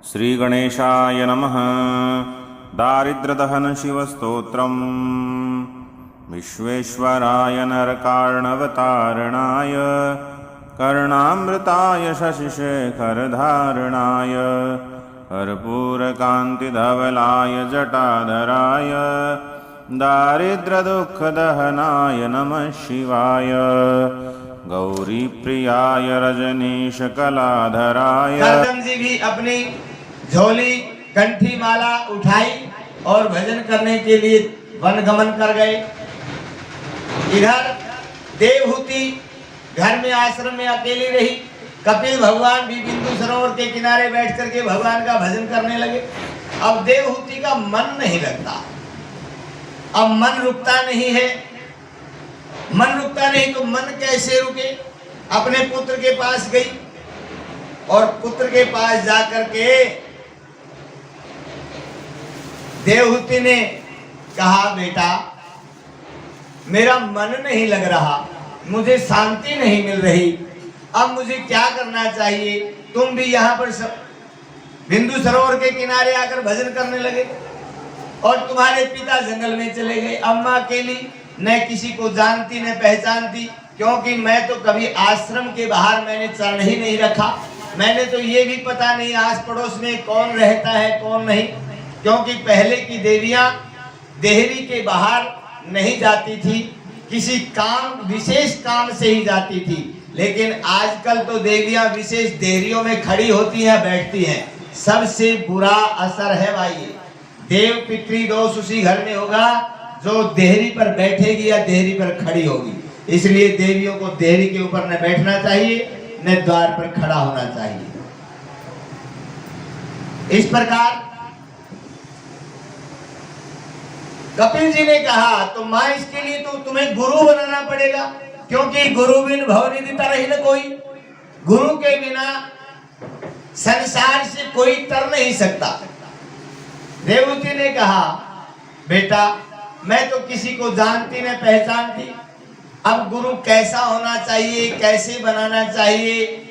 श्रीगणेशाय नमः। दारिद्र्यदहन शिवस्तोत्रम्। विश्वेश्वराय नरकार्णवतारणाय कर्णामृताय शशिशेखरधारणाय कर्पूरकान्तिधवलाय जटाधराय दारिद्र्यदुःखदहनाय नमः शिवाय। गौरीप्रियाय रजनीशकलाधराय। करदम जी भी अपनी झोली कंठी माला उठाई और भजन करने के लिए वन गमन कर गए। इधर देवहूति घर में आश्रम में अकेली रही। कपिल भगवान भी बिंदु सरोवर के किनारे बैठ करके भगवान का भजन करने लगे। अब देवहूति का मन नहीं लगता, अब मन रुकता नहीं है। मन रुकता नहीं तो मन कैसे रुके? अपने पुत्र के पास गई और पुत्र के पास जाकर के देवहूति ने कहा, बेटा मेरा मन नहीं लग रहा, मुझे शांति नहीं मिल रही, अब मुझे क्या करना चाहिए? तुम भी यहाँ पर बिंदु सरोवर के किनारे आकर भजन करने लगे और तुम्हारे पिता जंगल में चले गए। अम्मा अकेली, न किसी को जानती न पहचानती, क्योंकि मैं तो कभी आश्रम के बाहर मैंने चरण ही नहीं रखा। मैंने तो ये भी पता नहीं आस पड़ोस में कौन रहता है कौन नहीं, क्योंकि पहले की देवियां देहरी के बाहर नहीं जाती थी, किसी काम विशेष काम से ही जाती थी। लेकिन आजकल तो देवियां विशेष देहरियों में खड़ी होती हैं, बैठती हैं। सबसे बुरा असर है भाई, देव पितृ दोष उसी घर में होगा जो देहरी पर बैठेगी या देहरी पर खड़ी होगी। इसलिए देवियों को देहरी के ऊपर न बैठना चाहिए न द्वार पर खड़ा होना चाहिए। इस प्रकार कपिल जी ने कहा, तो मां इसके लिए तो तुम्हें गुरु बनाना पड़ेगा, क्योंकि गुरु बिन भवनिधि तरहि न कोई। गुरु के बिना संसार से कोई तर नहीं सकता। देवहूति ने कहा, बेटा मैं तो किसी को जानती न पहचानती, अब गुरु कैसा होना चाहिए, कैसे बनाना चाहिए,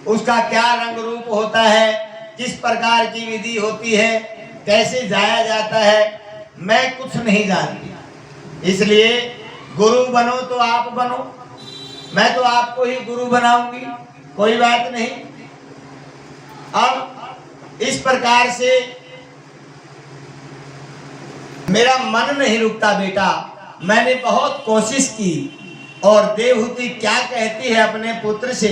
उसका क्या रंग रूप होता है, किस प्रकार की विधि होती है, कैसे जाया जाता है, मैं कुछ नहीं जानती। इसलिए गुरु बनो तो आप बनो, मैं तो आपको ही गुरु बनाऊंगी, कोई बात नहीं। अब इस प्रकार से मेरा मन नहीं रुकता बेटा, मैंने बहुत कोशिश की। और देवहूति क्या कहती है अपने पुत्र से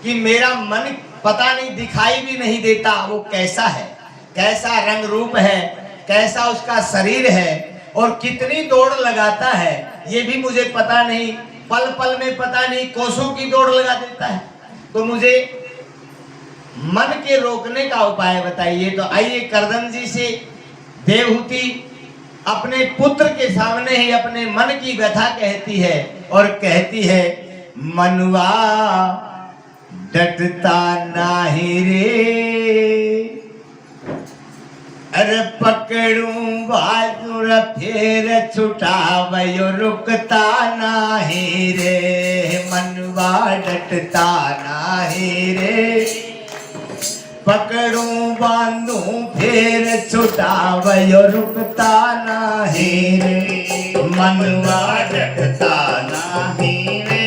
कि मेरा मन पता नहीं दिखाई भी नहीं देता, वो कैसा है, कैसा रंग रूप है, कैसा उसका शरीर है और कितनी दौड़ लगाता है, ये भी मुझे पता नहीं। पल पल में पता नहीं कोसों की दौड़ लगा देता है। तो मुझे मन के रोकने का उपाय बताइए। तो आइए करदम जी से देवहूति अपने पुत्र के सामने ही अपने मन की व्यथा कहती है और कहती है, मनुआ डटता नाही रे, अरे पकड़ूं बाजुर फिर छुटावयो रुकता नाही रे, मनुआ डटता नाही रे, पकड़ूं बांधूं फिर छुटावयो रुकता नाही रे, मनवा डटता नाही रे,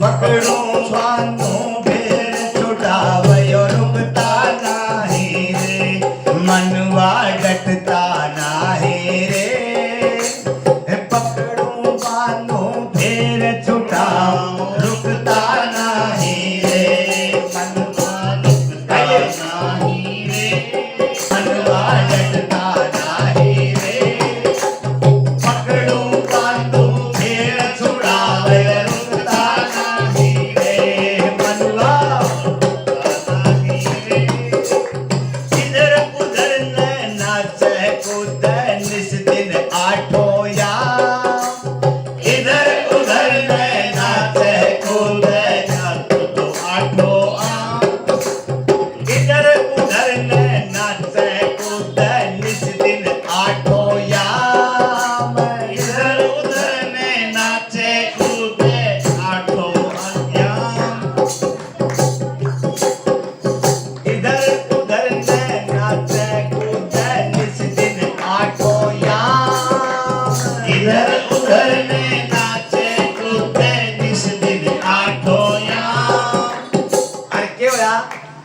पकड़ूं बांधूं फिर छुटावयो रुकता नाही रे, मनवा डटता नाही रे, पकड़ूं बांधूं फिर छुटावो रुकता नाही रे, पकड़ूं बांधूं फिर छुड़ावे रुकता नाही रे।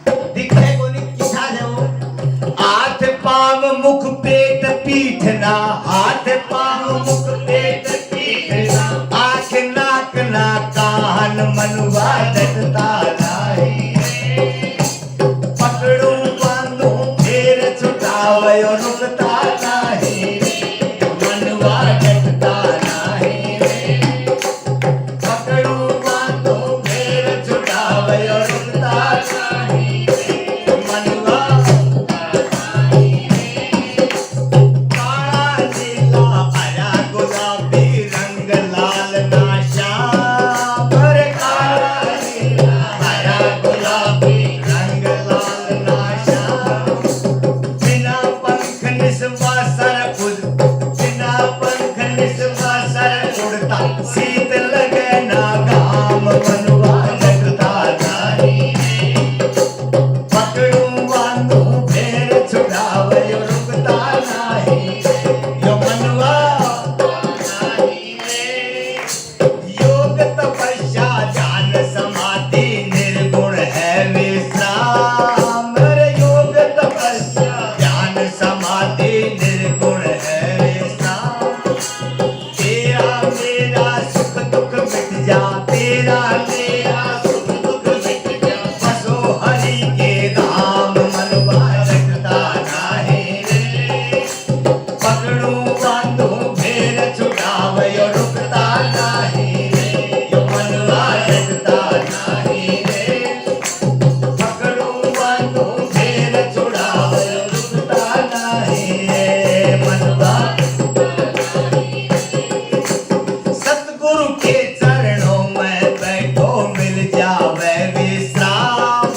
दिखे को नहीं किसा जाओ हाथ पांव मुख पेट पीठ ना हाथ पांव मुख पेट पीठ ना आँख नाक ना कान मनुआ डटता नाही पकड़ू बांधू फेर छुटावयो रुकता नाही मनुआ डटता नाही पकड़ू बांधू फेर छुटावयो रुकता नाही मनुआ काला नीला हरा गुलाबी रंग लाल ना श्याम रे काला नीला हरा गुलाबी रंग लाल ना श्याम बिना पंख निस्वासर उड़ बिना पंख निस्वासर उड़ता शीत लगे ना घाम मनुआ लगता नाही पकड़ू बांधू फेर छुड़ावयो रुकता नाही यो मनुआ नाही रे योग तपस्या ध्यान समाधि निर्गुण है विश्राम रे योग तपस्या ध्यान समाधि निर्गुण है विश्राम तेरा मेरा सुख दुख मिट जा तेरा मेरा सुख दुख मिट जा बसो हरि के धाम मनुआ रखता नाही रे पकड़ू बांधू फेर छुड़ावयो रुकता नाही रे यो मनुआ रखता नाही रे पकड़ू बांधू फेर छुड़ावयो रुकता नाही रे मनुआ सतगुरु के चरणों में बैठो मिल जावे विश्राम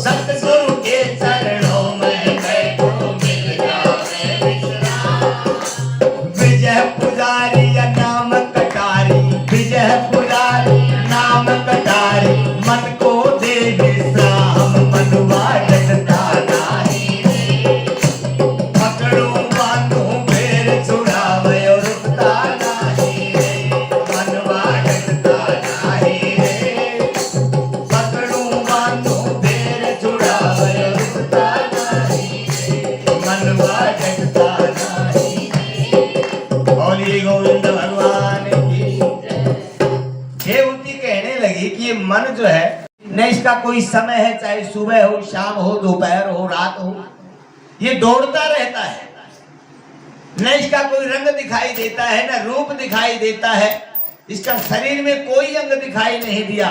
सतगुरु के चरणों में बैठो मिल जावे विश्राम विजय पुजारी या नाम कटारी विजय पुजारी नाम कटारी मन को दे विश्राम मनुआ डटता नाही पकड़ू बांधू फेर छुड़ावयो रुकता नाही मनुआ डटता नाही पकड़ू बांधू फेर छुड़ावयो रुकता नाही मनुआ डटता नाही बोलिए गोविंद भगवान की देवती कहने लगी कि ये मन जो है न इसका कोई समय है चाहे सुबह हो शाम हो दोपहर हो रात हो ये दौड़ता रहता है न इसका कोई रंग दिखाई देता है न रूप दिखाई देता है इसका शरीर में कोई अंग दिखाई नहीं दिया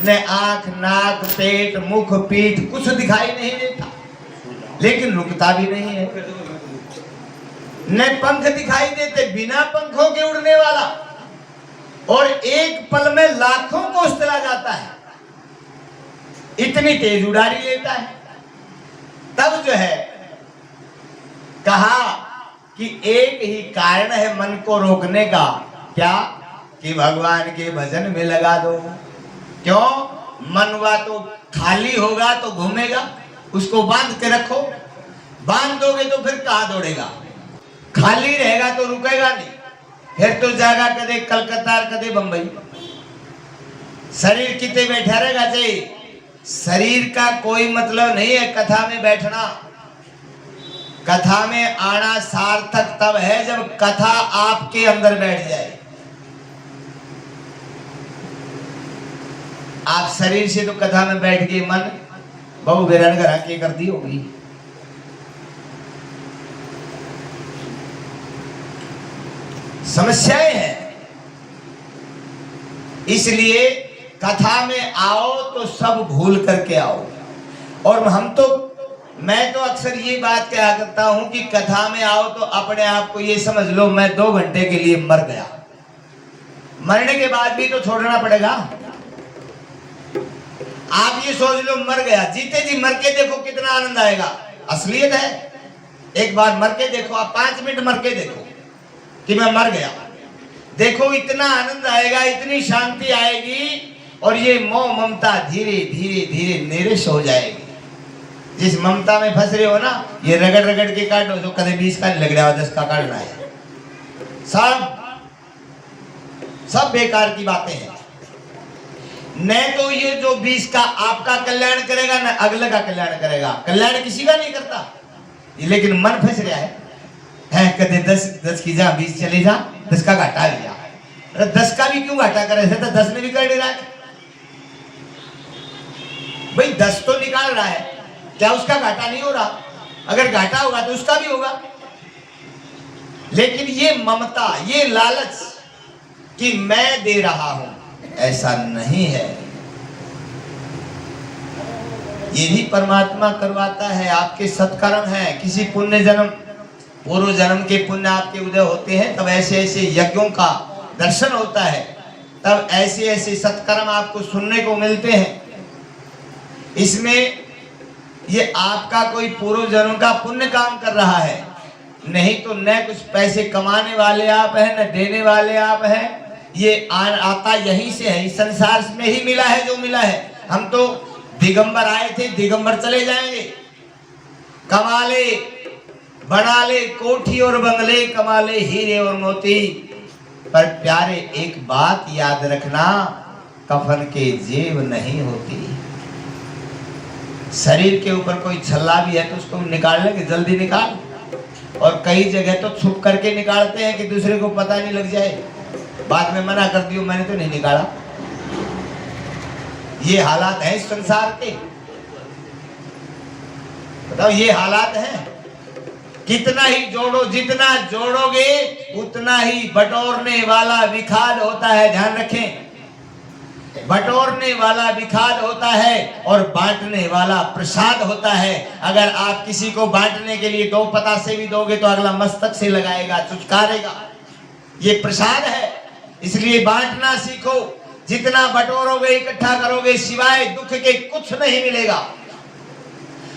न आंख नाक पेट मुख पीठ कुछ दिखाई नहीं देता लेकिन रुकता भी नहीं है न पंख दिखाई देते बिना पंखों के उड़ने वाला और एक पल में लाखों को चला जाता है इतनी तेज उड़ारी लेता है तब जो है कहा कि एक ही कारण है मन को रोकने का क्या कि भगवान के भजन में लगा दो क्यों मनवा तो खाली होगा तो घूमेगा उसको बांध के रखो बांध दोगे तो फिर कहाँ दौड़ेगा खाली रहेगा तो रुकेगा नहीं फिर तो जाएगा कदे कलकत्ता कदे बंबई शरीर कितने बैठा रहेगा चाहिए शरीर का कोई मतलब नहीं है कथा में बैठना कथा में आना सार्थक तब है जब कथा आपके अंदर बैठ जाए आप शरीर से तो कथा में बैठ गए मन बहु बेरन घर के कर दी होगी समस्याएं हैं इसलिए कथा में आओ तो सब भूल करके आओ और हम तो मैं तो अक्सर ये बात कहा करता हूं कि कथा में आओ तो अपने आप को ये समझ लो मैं 2 घंटे के लिए मर गया मरने के बाद भी तो छोड़ना पड़ेगा आप ये सोच लो मर गया जीते जी मर के देखो कितना आनंद आएगा असलियत है एक बार मर के देखो आप 5 मिनट मर के देखो कि मैं मर गया देखो इतना आनंद आएगा इतनी शांति आएगी और ये मोह ममता धीरे धीरे धीरे निरश हो जाएगी जिस ममता में फंस रहे हो ना ये रगड़ रगड़ के काटो तो कदे 20 का नहीं लग रहा 10 का काटना है सब बेकार की बातें हैं न तो ये जो 20 का आपका कल्याण करेगा न अगले का कल्याण करेगा। कल्याण किसी का नहीं करता, लेकिन मन फंस रहा है कदे 10 की जा 20 चले जा, 10 का घाटा ले जा। अरे 10 का भी क्यों घाटा करे, तो 10 ने भी कर रहा है भाई। 10 तो निकाल रहा है, क्या उसका घाटा नहीं हो रहा? अगर घाटा होगा तो उसका भी होगा। लेकिन ये ममता, ये लालच कि मैं दे रहा हूं, ऐसा नहीं है। ये भी परमात्मा करवाता है। आपके सत्कर्म है, किसी पुण्य जन्म, पूर्व जन्म के पुण्य आपके उदय होते हैं, तब ऐसे ऐसे यज्ञों का दर्शन होता है, तब ऐसे ऐसे सत्कर्म आपको सुनने को मिलते हैं। इसमें ये आपका कोई पूर्व जन्म का पुण्य काम कर रहा है, नहीं तो न कुछ पैसे कमाने वाले आप हैं, न देने वाले आप हैं। ये आता यहीं से है, इस संसार में ही मिला है जो मिला है। हम तो दिगंबर आए थे, दिगंबर चले जाएंगे। कमा ले, बना ले कोठी और बंगले, कमा ले हीरे और मोती, पर प्यारे एक बात याद रखना, कफन के जेब नहीं होती। शरीर के ऊपर कोई छल्ला भी है तो उसको निकाल लेंगे, जल्दी निकाल। और कई जगह तो छुप करके निकालते हैं कि दूसरे को पता नहीं लग जाए। बाद में मना कर दियो, मैंने तो नहीं निकाला। ये हालात हैं इस संसार के। बताओ, ये हालात हैं। कितना ही जोड़ो, जितना जोड़ोगे उतना ही बटोरने वाला विखाद होता है। ध्यान रखें, बटोरने वाला विखाद होता है और बांटने वाला प्रसाद होता है। अगर आप किसी को बांटने के लिए 2 पतासे भी दोगे तो अगला मस्तक से लगाएगा, चुचकारेगा। ये प्रसाद है, इसलिए बांटना सीखो। जितना बटोरोगे, इकट्ठा करोगे, सिवाय दुख के कुछ नहीं मिलेगा।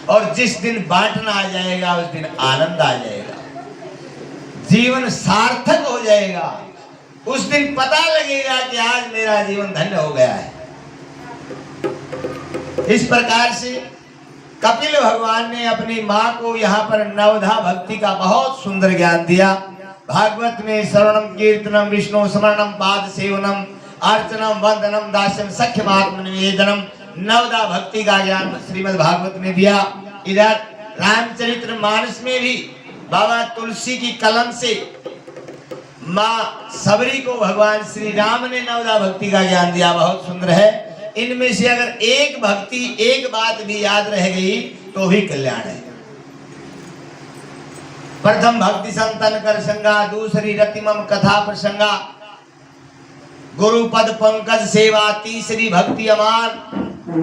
और जिस दिन बांटना आ जाएगा उस दिन आनंद आ जाएगा, जीवन सार्थक हो जाएगा। उस दिन पता लगेगा कि आज मेरा जीवन धन्य हो गया है। इस प्रकार से कपिल भगवान ने अपनी मां को यहाँ पर नवधा भक्ति का बहुत सुंदर ज्ञान दिया। भागवत में श्रवणम कीर्तनम विष्णु स्मरणम पाद सेवनम अर्चनम वंदनम दास्यम सख्यम आत्मनिवेदनम, नवधा भक्ति का ज्ञान श्रीमद् भागवत में दिया। इधर रामचरित्र मानस में भी बाबा तुलसी की कलम से माँ सबरी को भगवान श्री राम ने नवधा भक्ति का ज्ञान दिया, बहुत सुंदर है। इनमें से अगर एक भक्ति, एक बात भी याद रह गई तो भी कल्याण है। प्रथम भक्ति संतन कर संगा, दूसरी रतिमम कथा प्रसंगा, गुरु पद पंकज सेवा, तीसरी भक्ति अमान,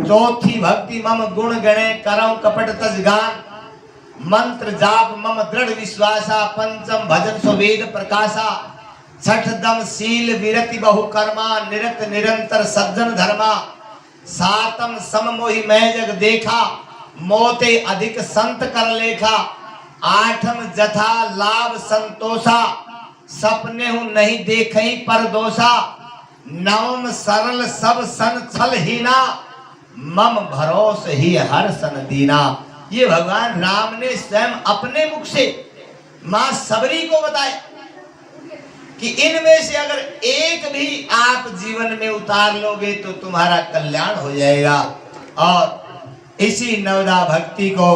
चौथी भक्ति मम गुण गणे करम कपट तज गान, मंत्र जाप मम दृढ़ विश्वासा, पंचम भजन सुवेद प्रकाशा, छठ दम शील विरति बहु कर्मा, निरत निरंतर सज्जन धर्मा, सातम सम मोहि मैं जग देखा, मोते अधिक संत कर लेखा, आठम जथा लाभ संतोषा, सपने हूं नहीं देखई पर दोषा, नवम सरल सब सन छल हीना, मम भरोस ही हर सन दीना। ये भगवान राम ने स्वयं अपने मुख से मां सबरी को बताया कि इनमें से अगर एक भी आप जीवन में उतार लोगे तो तुम्हारा कल्याण हो जाएगा। और इसी नवधा भक्ति को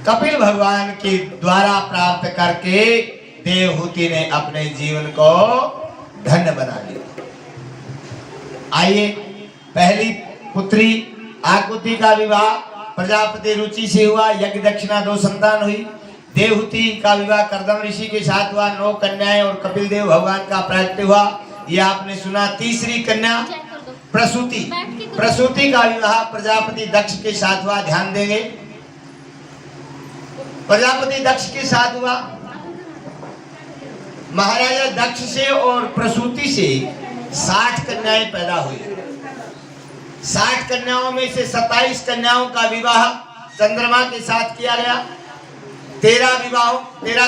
कपिल भगवान के द्वारा प्राप्त करके देवहूति ने अपने जीवन को धन्य बना लिया। आइए, पहली पुत्री आकुति का विवाह प्रजापति रुचि से हुआ, यज्ञ दक्षिणा 2 संतान हुई। देवहूति का विवाह कर्दम ऋषि के साथ हुआ, 9 कन्याएं और कपिल देव भगवान का प्रागट्य हुआ, यह आपने सुना। तीसरी कन्या प्रसूति, प्रसूति का विवाह प्रजापति दक्ष के साथ हुआ। ध्यान देंगे, प्रजापति दक्ष के साथ हुआ। महाराजा दक्ष से और प्रसूति से 60 कन्याएं पैदा हुई। 60 कन्याओं में से 27 कन्याओं का विवाह चंद्रमा के साथ किया गया। 13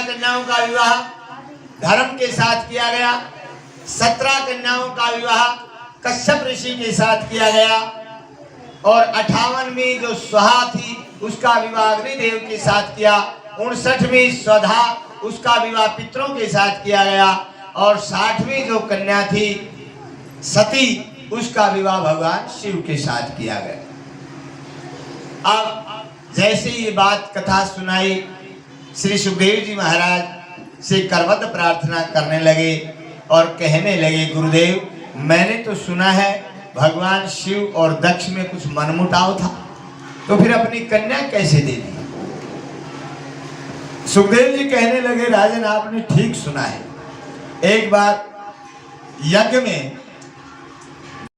कन्याओं का विवाह धर्म के साथ किया गया। 17 कन्याओं का विवाह कश्यप ऋषि के साथ किया गया। और 58वीं जो स्वाहा थी उसका विवाह अग्निदेव के साथ किया। 59वीं स्वधा, उसका विवाह पितरों के साथ किया गया। और 60वीं जो कन्या थी सती, उसका विवाह भगवान शिव के साथ किया गया। अब जैसे ये बात कथा सुनाई, श्री सुखदेव जी महाराज से करवत प्रार्थना करने लगे और कहने लगे, गुरुदेव मैंने तो सुना है भगवान शिव और दक्ष में कुछ मनमुटाव था, तो फिर अपनी कन्या कैसे दे दी? सुखदेव जी कहने लगे, राजन आपने ठीक सुना है। एक बार यज्ञ में